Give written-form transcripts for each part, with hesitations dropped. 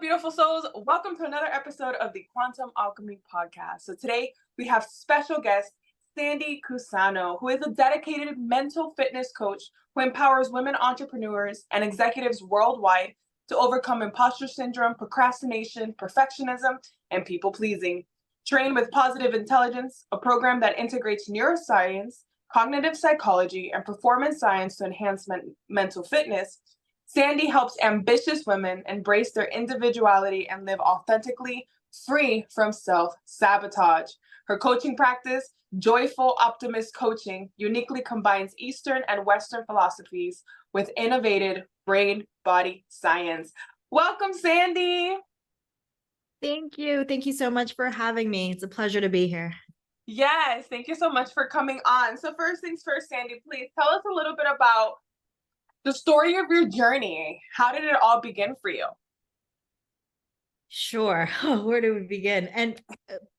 beautiful souls? Welcome to another episode of the Quantum Alchemy Podcast. So today we have special guest Sandy Kusano, who is a dedicated mental fitness coach who empowers women entrepreneurs and executives worldwide to overcome imposter syndrome, procrastination, perfectionism, and people pleasing. Trained with Positive Intelligence, a program that integrates neuroscience, cognitive psychology, and performance science to enhance mental fitness, Sandy helps ambitious women embrace their individuality and live authentically, free from self-sabotage. Her coaching practice, Joyful Optimist Coaching, uniquely combines Eastern and Western philosophies with innovative brain-body science. Welcome, Sandy. Thank you. Thank you so much for having me. It's a pleasure to be here. Yes, thank you so much for coming on. So first things first, Sandy, please tell us a little bit about the story of your journey. How did it all begin for you? Sure. Where do we begin? And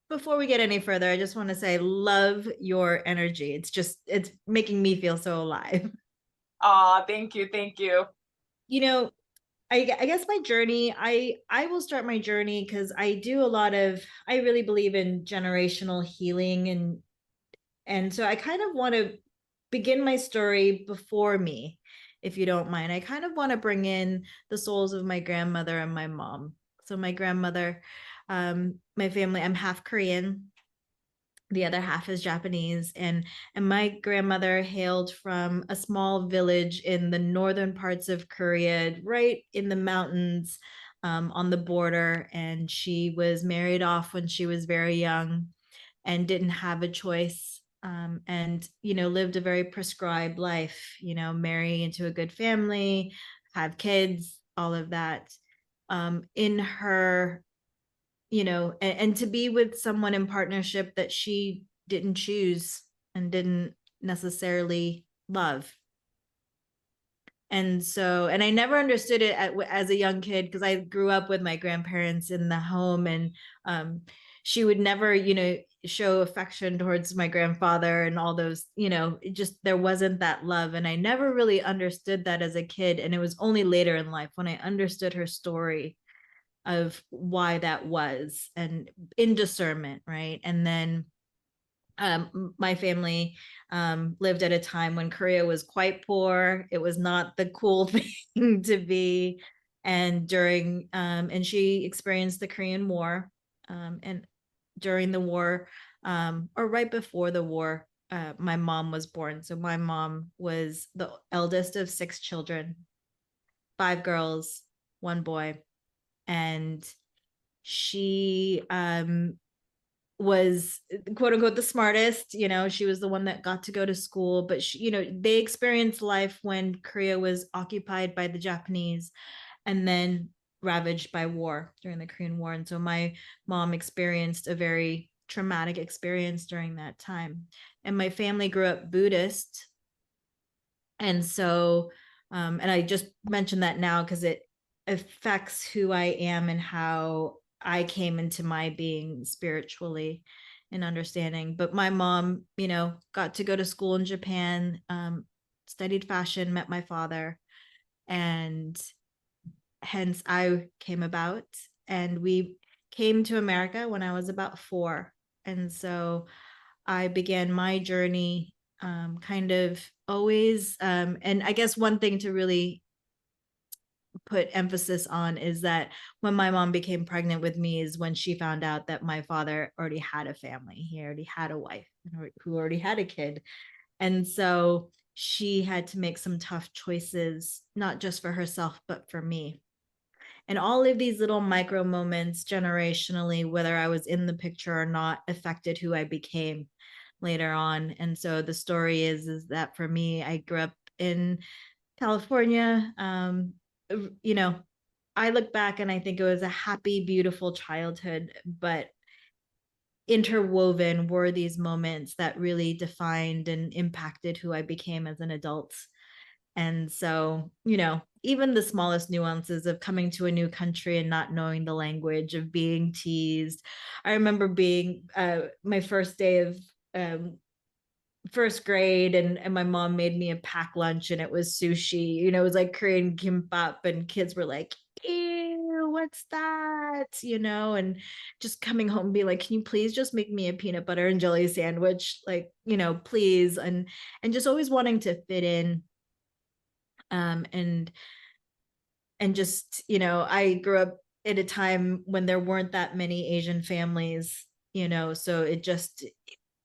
before we get any further, I just want to say, I love your energy. It's making me feel so alive. Aw, thank you, thank you. You know, I guess my journey, I will start my journey because I really believe in generational healing, and so I kind of want to begin my story before me, if you don't mind. I kind of want to bring in the souls of my grandmother and my mom. So my grandmother, my family, I'm half Korean. The other half is Japanese, and my grandmother hailed from a small village in the northern parts of Korea, right in the mountains, on the border. And she was married off when she was very young and didn't have a choice, and lived a very prescribed life, marry into a good family, have kids, all of that. In her, and to be with someone in partnership that she didn't choose and didn't necessarily love. And I never understood it as a young kid, because I grew up with my grandparents in the home, and she would never, show affection towards my grandfather and all those, there wasn't that love. And I never really understood that as a kid. And it was only later in life when I understood her story of why that was, and in discernment, right? And then my family lived at a time when Korea was quite poor. It was not the cool thing to be. And and she experienced the Korean War. And during the war, or right before the war, my mom was born. So my mom was the eldest of 6 children, 5 girls, 1 boy. And she was quote unquote the smartest. She was the one that got to go to school, but they experienced life when Korea was occupied by the Japanese and then ravaged by war during the Korean War. And so my mom experienced a very traumatic experience during that time. And my family grew up Buddhist. And so and I just mentioned that now because it affects who I am and how I came into my being spiritually and understanding. But my mom, got to go to school in Japan, studied fashion, met my father, and hence I came about. And we came to America when I was about 4. And so I began my journey, kind of always. And I guess one thing to really put emphasis on is that when my mom became pregnant with me is when she found out that my father already had a family. He already had a wife who already had a kid. And so she had to make some tough choices, not just for herself, but for me. And all of these little micro moments generationally, whether I was in the picture or not, affected who I became later on. And so the story is that for me, I grew up in California. I look back and I think it was a happy, beautiful childhood, but interwoven were these moments that really defined and impacted who I became as an adult. And so, even the smallest nuances of coming to a new country and not knowing the language, of being teased. I remember being my first day of first grade, and my mom made me a pack lunch, and it was sushi. It was like Korean kimbap, and kids were like, ew, what's that? what, and just coming home and be like, can you please just make me a peanut butter and jelly sandwich? Like, please. And just always wanting to fit in. And just, I grew up at a time when there weren't that many Asian families, so it just,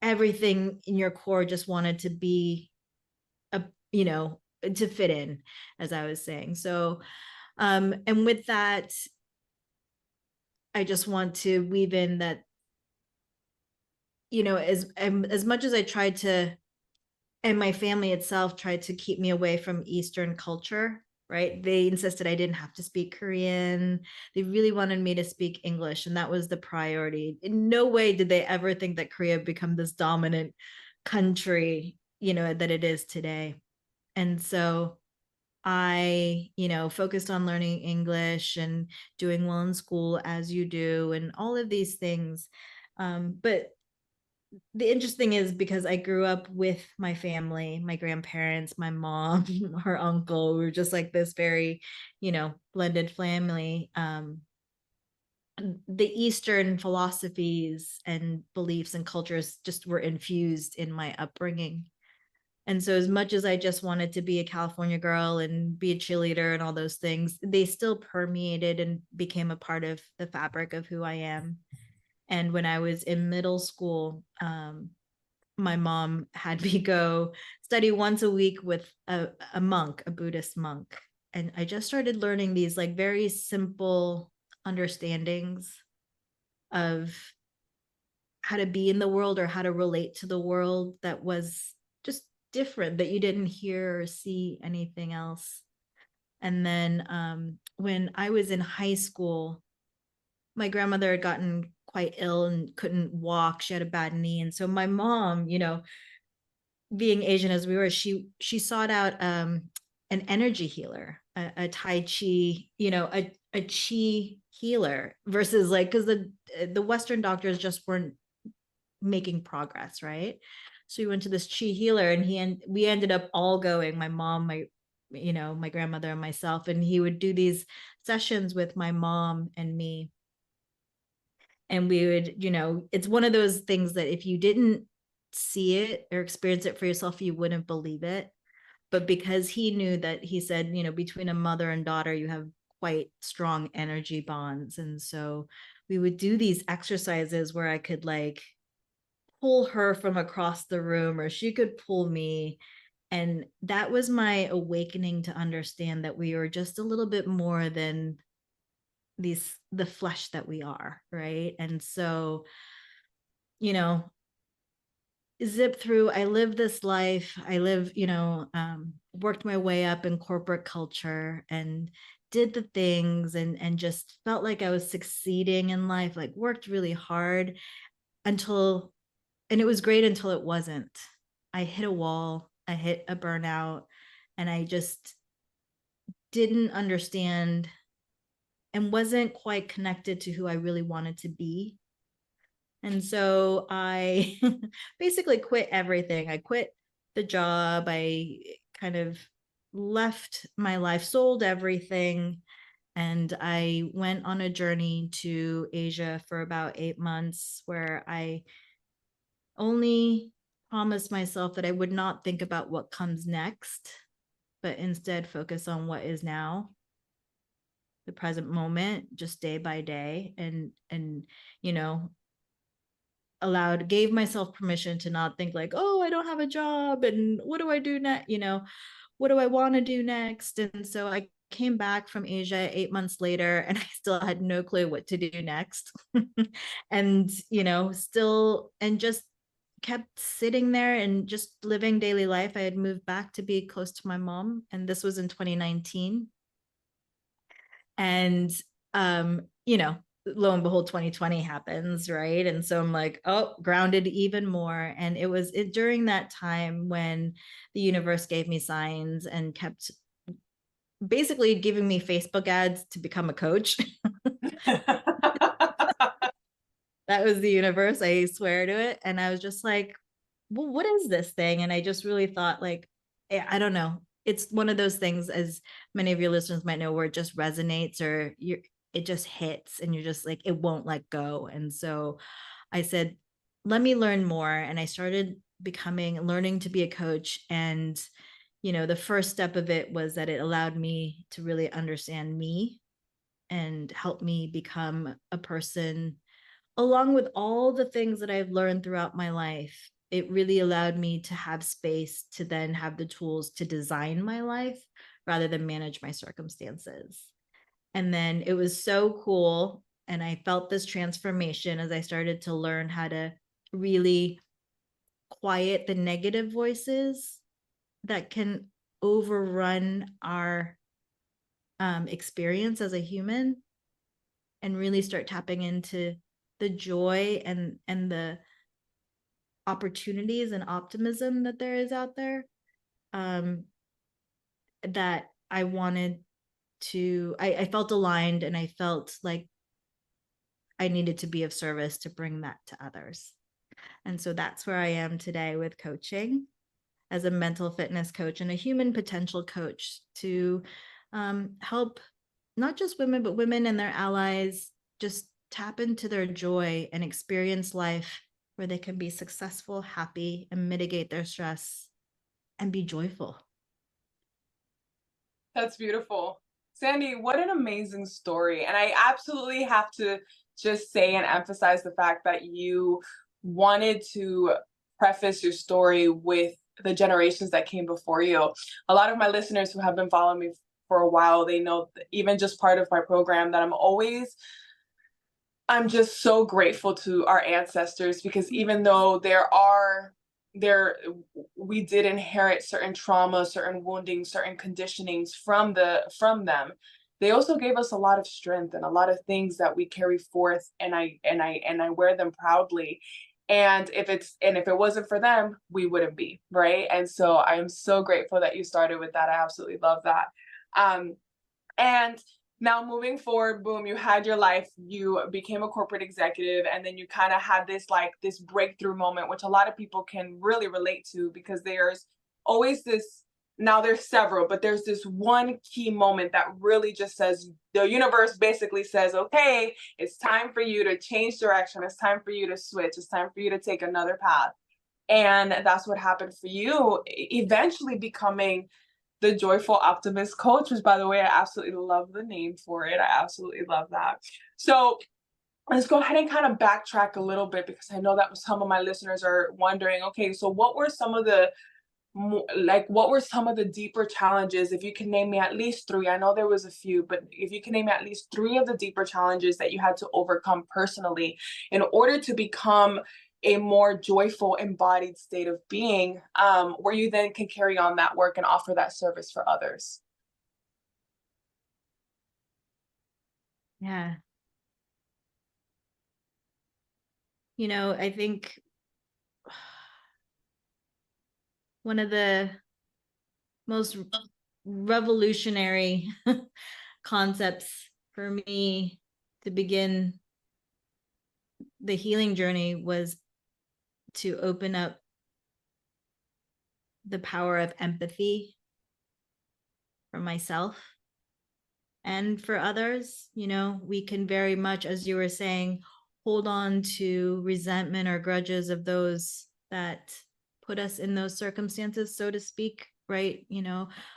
everything in your core just wanted to be a, to fit in, as I was saying. So, and with that, I just want to weave in that, as much as I tried to, and my family itself tried to keep me away from Eastern culture, right? They insisted I didn't have to speak Korean. They really wanted me to speak English, and that was the priority. In no way did they ever think that Korea would become this dominant country, that it is today. And so I, focused on learning English and doing well in school, as you do, and all of these things. But the interesting is, because I grew up with my family, my grandparents, my mom, her uncle, we were just like this very, blended family. The Eastern philosophies and beliefs and cultures just were infused in my upbringing. And so, as much as I just wanted to be a California girl and be a cheerleader and all those things, they still permeated and became a part of the fabric of who I am. And when I was in middle school, my mom had me go study once a week with a monk, a Buddhist monk. And I just started learning these like very simple understandings of how to be in the world or how to relate to the world that was just different, that you didn't hear or see anything else. And then when I was in high school, my grandmother had gotten quite ill and couldn't walk. She had a bad knee. And so my mom, being Asian as we were, she sought out an energy healer, a Tai Chi, a Chi healer, versus like, because the Western doctors just weren't making progress, right? So we went to this Chi healer, and we ended up all going, my mom, my grandmother and myself, and he would do these sessions with my mom and me. And we would, it's one of those things that if you didn't see it or experience it for yourself, you wouldn't believe it. But because he knew that, he said, between a mother and daughter, you have quite strong energy bonds. And so we would do these exercises where I could like pull her from across the room, or she could pull me. And that was my awakening to understand that we are just a little bit more than the flesh that we are, right? And so, zip through, I lived this life, worked my way up in corporate culture and did the things, and just felt like I was succeeding in life, like worked really hard until, and it was great until it wasn't. I hit a wall, I hit a burnout, and I just didn't understand and wasn't quite connected to who I really wanted to be. And so I basically quit everything. I quit the job. I kind of left my life, sold everything, and I went on a journey to Asia for about 8 months, where I only promised myself that I would not think about what comes next, but instead focus on what is now, the present moment, just day by day. And gave myself permission to not think like, oh, I don't have a job and what do I do next, what do I want to do next. And so I came back from Asia 8 months later, and I still had no clue what to do next. And still, and just kept sitting there and just living daily life. I had moved back to be close to my mom, and this was in 2019. And lo and behold, 2020 happens, right? And so I'm like, oh, grounded even more. And it was during that time when the universe gave me signs and kept basically giving me Facebook ads to become a coach. That was the universe, I swear to it. And I was just like, well, what is this thing? And I just really thought like, I don't know. It's one of those things, as many of your listeners might know, where it just resonates, or it just hits and you're just like, it won't let go. And so I said, let me learn more. And I started learning to be a coach. And, the first step of it was that it allowed me to really understand me and help me become a person, along with all the things that I've learned throughout my life. It really allowed me to have space to then have the tools to design my life rather than manage my circumstances. And then it was so cool. And I felt this transformation as I started to learn how to really quiet the negative voices that can overrun our experience as a human, and really start tapping into the joy and the opportunities and optimism that there is out there, that I wanted I felt aligned, and I felt like I needed to be of service to bring that to others. And so that's where I am today with coaching as a mental fitness coach and a human potential coach to help not just women, but women and their allies just tap into their joy and experience life where they can be successful, happy, and mitigate their stress and be joyful. That's beautiful. Sandy, what an amazing story. And I absolutely have to just say and emphasize the fact that you wanted to preface your story with the generations that came before you. A lot of my listeners who have been following me for a while, they know even just part of my program that I'm just so grateful to our ancestors, because even though there we did inherit certain trauma, certain wounding, certain conditionings from them, they also gave us a lot of strength and a lot of things that we carry forth, and I wear them proudly. And if it wasn't for them, we wouldn't be, right? And so I'm so grateful that you started with that. I absolutely love that. And now moving forward, boom, you had your life, you became a corporate executive, and then you kind of had this breakthrough moment, which a lot of people can really relate to, because there's always this, now there's several, but there's this one key moment that really just says, the universe basically says, okay, it's time for you to change direction. It's time for you to switch. It's time for you to take another path. And that's what happened for you, eventually becoming the Joyful Optimist Coach, which, by the way, I absolutely love the name for it. I absolutely love that. So let's go ahead and kind of backtrack a little bit, because I know that some of my listeners are wondering, okay, so what were some of the deeper challenges? If you can name me at least three, I know there was a few, but if you can name at least three of the deeper challenges that you had to overcome personally in order to become a more joyful, embodied state of being, where you then can carry on that work and offer that service for others. Yeah. I think one of the most revolutionary concepts for me to begin the healing journey was to open up the power of empathy for myself and for others. We can very much, as you were saying, hold on to resentment or grudges of those that put us in those circumstances, so to speak, right?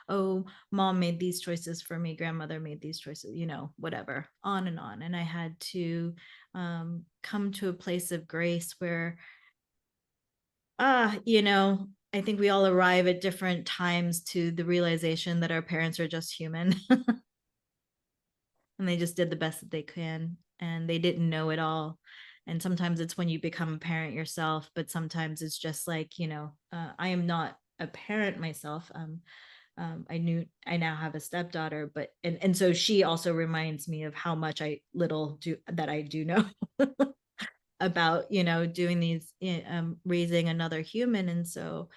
Oh, mom made these choices for me, grandmother made these choices, whatever, on and on. And I had to come to a place of grace where, I think we all arrive at different times to the realization that our parents are just human. And they just did the best that they can, and they didn't know it all. And sometimes it's when you become a parent yourself, but sometimes it's just like, I am not a parent myself. I now have a stepdaughter, but and so she also reminds me of how much I do know about, doing these, raising another human. And so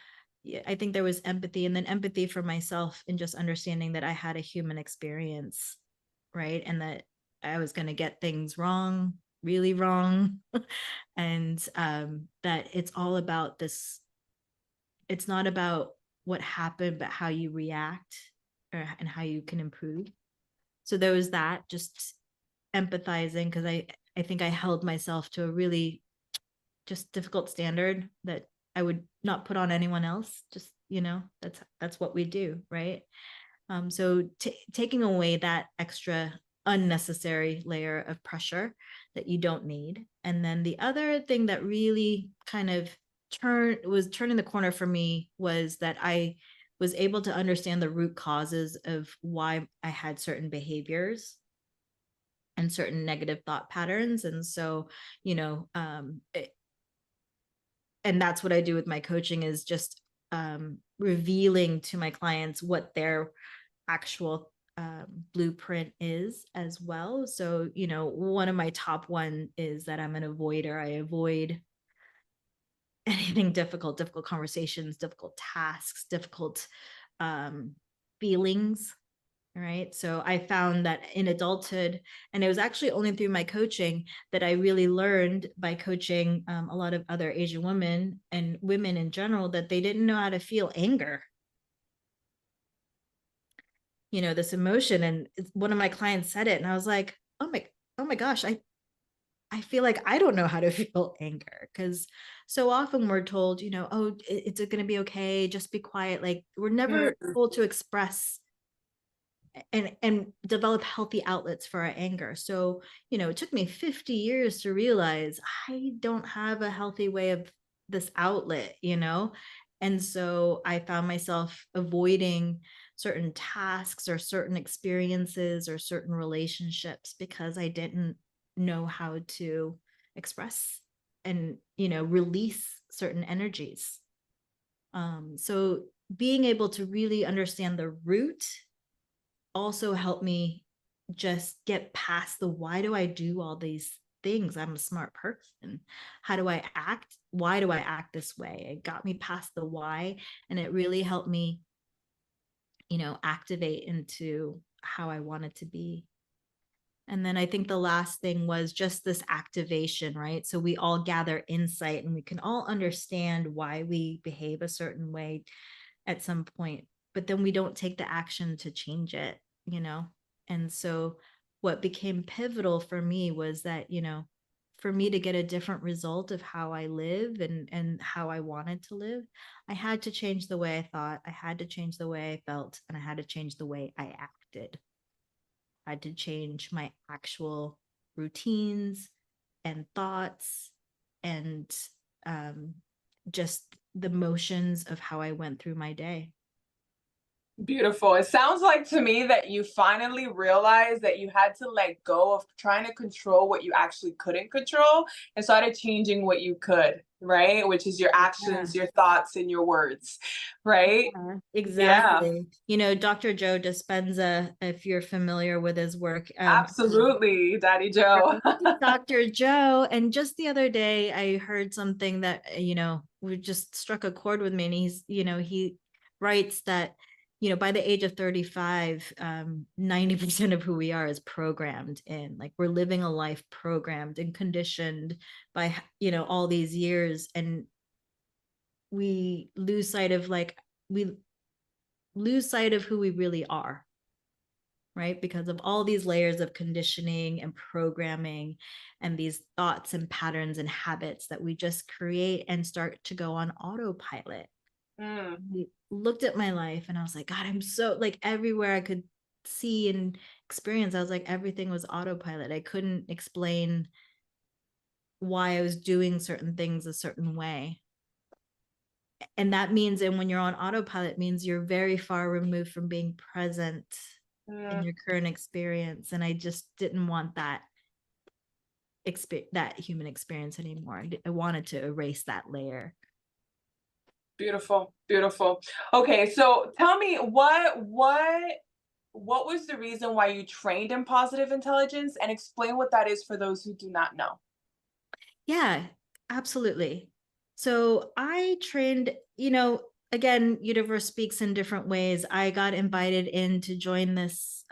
yeah, I think there was empathy, and then empathy for myself, and just understanding that I had a human experience, right? And that I was going to get things wrong, really wrong. And that it's all about this. It's not about what happened, but how you react, and how you can improve. So there was that, just empathizing because I think I held myself to a really just difficult standard that I would not put on anyone else. Just, that's what we do, right? So taking away that extra unnecessary layer of pressure that you don't need. And then the other thing that really kind of turning the corner for me was that I was able to understand the root causes of why I had certain behaviors and certain negative thought patterns. And so, you know, and that's what I do with my coaching is just revealing to my clients what their actual blueprint is as well. So, one of my top one is that I'm an avoider. I avoid anything difficult conversations, difficult tasks, difficult feelings. Right. So I found that in adulthood, and it was actually only through my coaching that I really learned by coaching a lot of other Asian women and women in general, that they didn't know how to feel anger, this emotion. And one of my clients said it, and I was like, oh my gosh, I feel like I don't know how to feel anger, because so often we're told, oh, it's going to be okay, just be quiet. Like, we're never Mm, told to express and develop healthy outlets for our anger. So, it took me 50 years to realize I don't have a healthy way of this outlet, and so I found myself avoiding certain tasks or certain experiences or certain relationships because I didn't know how to express and, release certain energies. So being able to really understand the root also helped me just get past the why do I do all these things? I'm a smart person. How do I act? Why do I act this way? It got me past the why, and it really helped me, activate into how I wanted to be. And then I think the last thing was just this activation, right? So we all gather insight and we can all understand why we behave a certain way at some point, but then we don't take the action to change it, you know? And so what became pivotal for me was that, for me to get a different result of how I live and how I wanted to live, I had to change the way I thought, I had to change the way I felt, and I had to change the way I acted. I had to change my actual routines and thoughts and um, just the motions of how I went through my day. beautiful. It sounds like to me that you finally realized that you had to let go of trying to control what you actually couldn't control and started changing what you could, right? Which is your Yeah. actions, your thoughts, and your words, right? Yeah, Exactly. Dr. Joe Dispenza, if you're familiar with his work, absolutely, Daddy Joe. Dr. Joe. And just the other day, I heard something that, we just struck a chord with me. And he writes that, by the age of 35, 90% of who we are is programmed in. Like, we're living a life programmed and conditioned by, all these years. And we lose sight of who we really are, right? Because of all these layers of conditioning and programming and these thoughts and patterns and habits that we just create and start to go on autopilot. Mm, I looked at my life and I was like, God, I'm so, like, everywhere I could see and experience, I was like, everything was autopilot. I couldn't explain why I was doing certain things a certain way. And that means, and when you're on autopilot, means you're very far removed from being present in mm, your current experience. And I just didn't want that human experience anymore. I wanted to erase that layer. beautiful, beautiful. Okay, so tell me what was the reason why you trained in positive intelligence, and explain what that is for those who do not know. Yeah, absolutely. So I trained, again, universe speaks in different ways. I got invited in to join this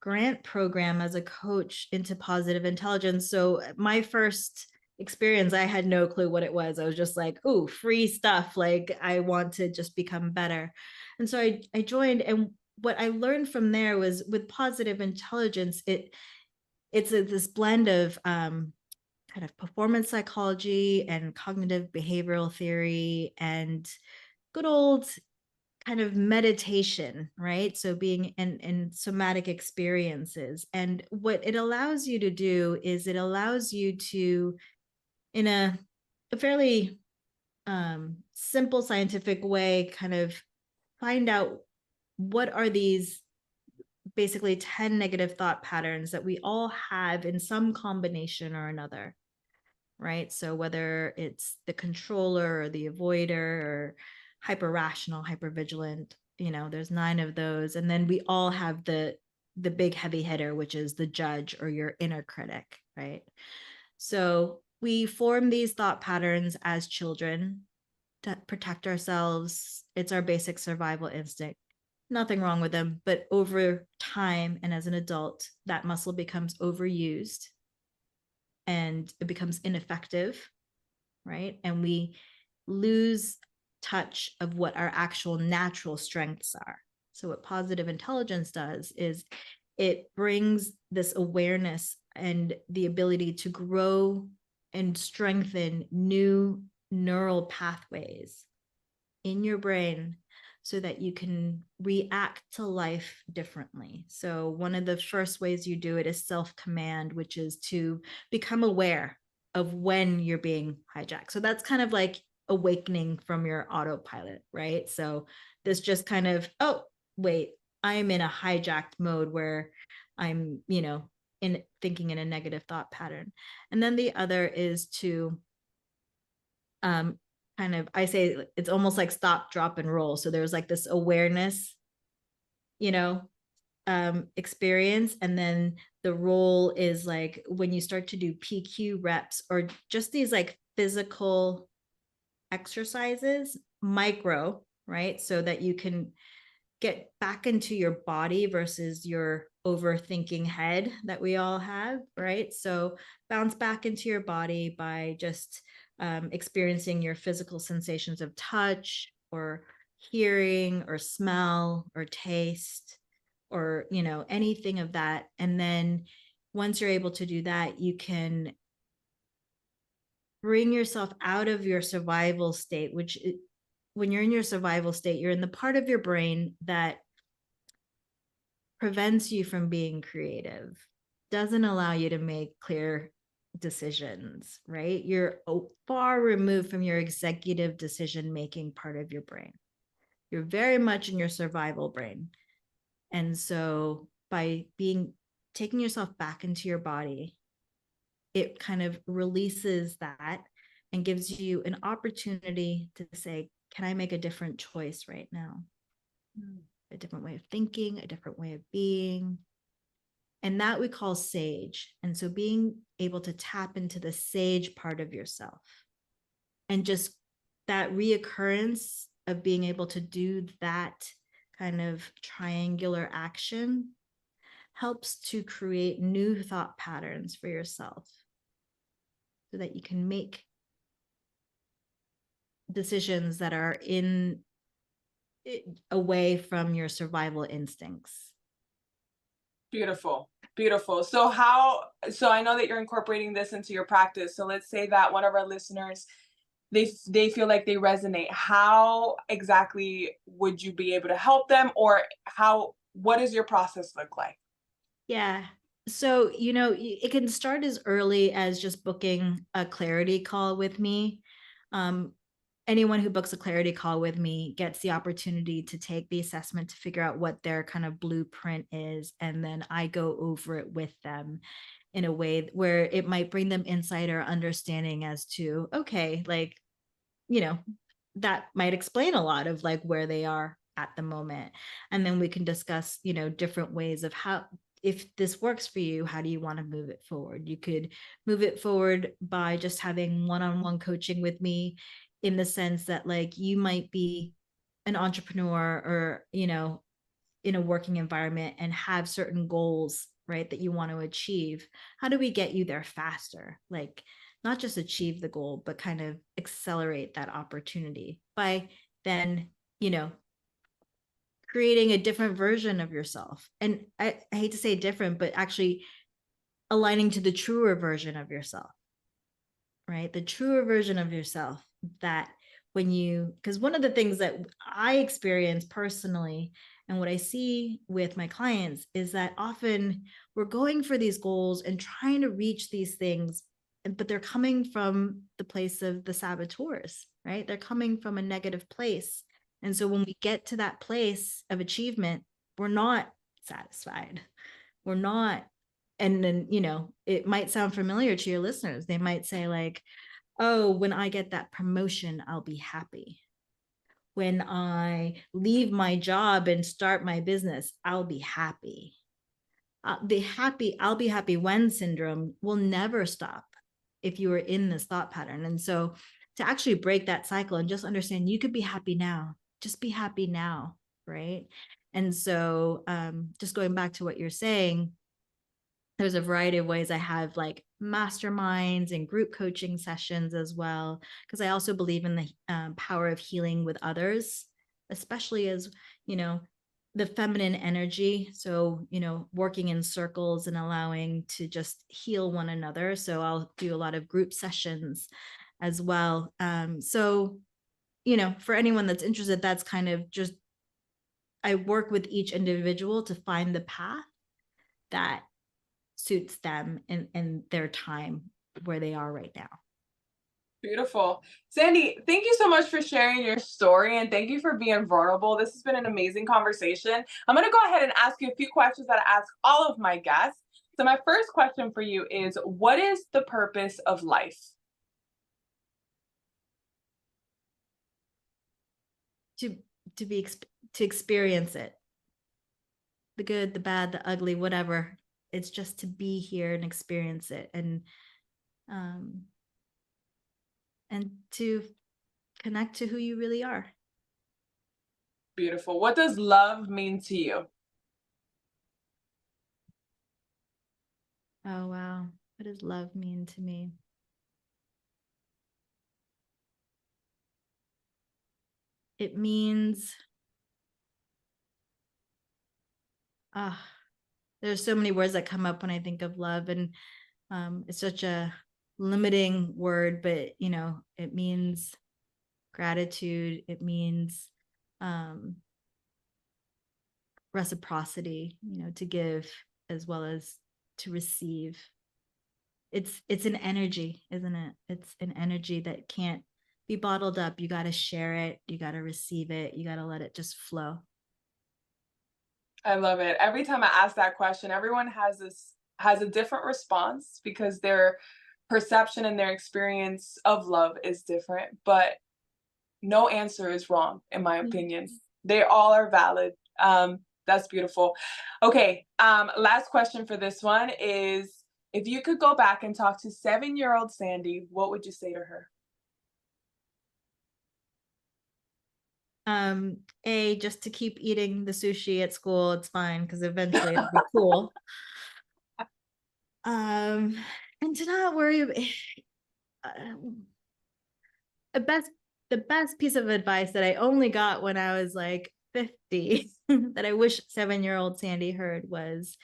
grant program as a coach into positive intelligence. So my first experience, I had no clue what it was. I was just like, oh, free stuff. Like, I want to just become better. And so I joined. And what I learned from there was, with positive intelligence, it's this blend of kind of performance psychology and cognitive behavioral theory and good old kind of meditation, right? So being in somatic experiences. And what it allows you to do is it allows you to, in a fairly simple scientific way, kind of find out what are these basically 10 negative thought patterns that we all have in some combination or another, right? So whether it's the controller or the avoider or hyper rational, hyper vigilant, there's 9 of those. And then we all have the big heavy hitter, which is the judge or your inner critic, right? So we form these thought patterns as children to protect ourselves. It's our basic survival instinct. Nothing wrong with them, but over time and as an adult, that muscle becomes overused and it becomes ineffective, right? And we lose touch of what our actual natural strengths are. So, what positive intelligence does is it brings this awareness and the ability to grow and strengthen new neural pathways in your brain so that you can react to life differently. So, one of the first ways you do it is self command, which is to become aware of when you're being hijacked. So, that's kind of like awakening from your autopilot, right? So, this just kind of, oh, wait, I'm in a hijacked mode where I'm, in thinking in a negative thought pattern. And then the other is to um kind of, I say it's almost like stop, drop, and roll. So there's like this awareness, you know, experience. And then the roll is like when you start to do PQ reps or just these like physical exercises, micro, right? So that you can get back into your body versus your overthinking head that we all have, right? So bounce back into your body by just experiencing your physical sensations of touch or hearing or smell or taste or, anything of that. And then once you're able to do that, you can bring yourself out of your survival state, which when you're in your survival state, you're in the part of your brain that prevents you from being creative, doesn't allow you to make clear decisions, right? You're far removed from your executive decision making part of your brain. You're very much in your survival brain. And so by taking yourself back into your body, it kind of releases that and gives you an opportunity to say, can I make a different choice right now? A different way of thinking, a different way of being. And that we call sage. And so being able to tap into the sage part of yourself and just that reoccurrence of being able to do that kind of triangular action helps to create new thought patterns for yourself so that you can make decisions that are away from your survival instincts. Beautiful. Beautiful. So I know that you're incorporating this into your practice. So let's say that one of our listeners, they feel like they resonate. How exactly would you be able to help them, or what does your process look like? Yeah. So, it can start as early as just booking a clarity call with me. Um, Anyone who books a clarity call with me gets the opportunity to take the assessment to figure out what their kind of blueprint is. And then I go over it with them in a way where it might bring them insight or understanding as to, okay, like, that might explain a lot of like where they are at the moment. And then we can discuss, different ways of how, if this works for you, how do you want to move it forward? You could move it forward by just having one-on-one coaching with me in the sense that like you might be an entrepreneur or, in a working environment and have certain goals, right, that you want to achieve. How do we get you there faster? Like, not just achieve the goal, but kind of accelerate that opportunity by then, creating a different version of yourself. And I hate to say different, but actually aligning to the truer version of yourself, right? The truer version of yourself that when you, because one of the things that I experience personally and what I see with my clients is that often we're going for these goals and trying to reach these things, but they're coming from the place of the saboteurs, right? They're coming from a negative place. And so when we get to that place of achievement, we're not satisfied. We're not. And then, it might sound familiar to your listeners. They might say, like, oh, when I get that promotion, I'll be happy. When I leave my job and start my business, I'll be happy. I'll be happy when syndrome will never stop if you are in this thought pattern. And so to actually break that cycle and just understand you could be happy now, just be happy now, right? And so just going back to what you're saying, there's a variety of ways. I have like masterminds and group coaching sessions as well, because I also believe in the power of healing with others, especially as, the feminine energy. So, working in circles and allowing to just heal one another. So I'll do a lot of group sessions as well. So, for anyone that's interested, that's kind of just, I work with each individual to find the path that suits them in their time where they are right now. Beautiful. Sandy, thank you so much for sharing your story and thank you for being vulnerable. This has been an amazing conversation. I'm going to go ahead and ask you a few questions that I ask all of my guests. So my first question for you is, what is the purpose of life? To experience it, the good, the bad, the ugly, whatever. It's just to be here and experience it, and to connect to who you really are. Beautiful. What does love mean to you? Oh, wow. What does love mean to me? It means, there's so many words that come up when I think of love, and it's such a limiting word, but it means gratitude. It means reciprocity, to give as well as to receive. It's an energy, isn't it? It's an energy that can't be bottled up. You got to share it. You got to receive it. You got to let it just flow. I love it. Every time I ask that question, everyone has a different response because their perception and their experience of love is different, but no answer is wrong, in my opinion. They all are valid. That's beautiful. Okay, last question for this one is, if you could go back and talk to 7-year-old Sandy, what would you say to her? Just to keep eating the sushi at school, it's fine because eventually it'll be cool. And to not worry about the best piece of advice that I only got when I was like 50 that I wish 7-year-old Sandy heard was,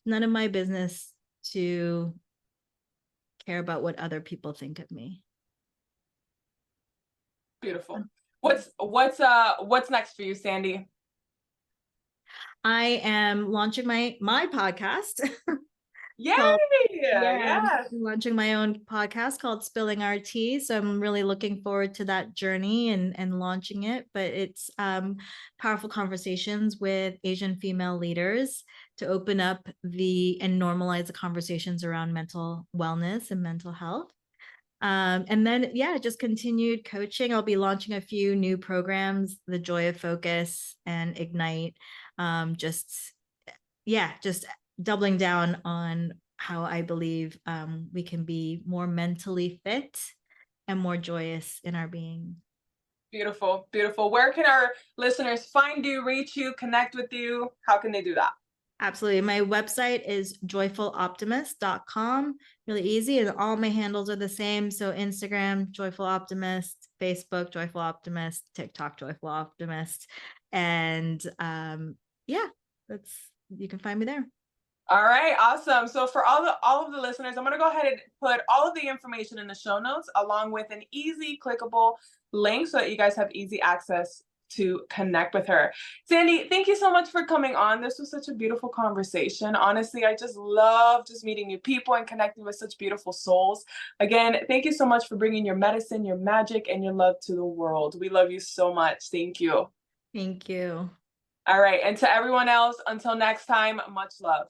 none of my business to care about what other people think of me. Beautiful. What's next for you, Sandy? I am launching my podcast. Yay! I'm launching my own podcast called Spilling Our Tea. So I'm really looking forward to that journey and launching it. But it's powerful conversations with Asian female leaders to open up and normalize the conversations around mental wellness and mental health. And then, just continued coaching. I'll be launching a few new programs, the Joy of Focus and Ignite. Just doubling down on how I believe we can be more mentally fit and more joyous in our being. Beautiful, beautiful. Where can our listeners find you, reach you, connect with you? How can they do that? Absolutely. My website is joyfuloptimist.com. Really easy. And all my handles are the same. So Instagram, Joyful Optimist, Facebook, Joyful Optimist, TikTok, Joyful Optimist. And you can find me there. All right, awesome. So for all of the listeners, I'm going to go ahead and put all of the information in the show notes along with an easy clickable link so that you guys have easy access to connect with her. Sandy, thank you so much for coming on. This was such a beautiful conversation. Honestly, I just love just meeting new people and connecting with such beautiful souls. Again, thank you so much for bringing your medicine, your magic, and your love to the world. We love you so much. Thank you. Thank you. All right. And to everyone else, until next time, much love.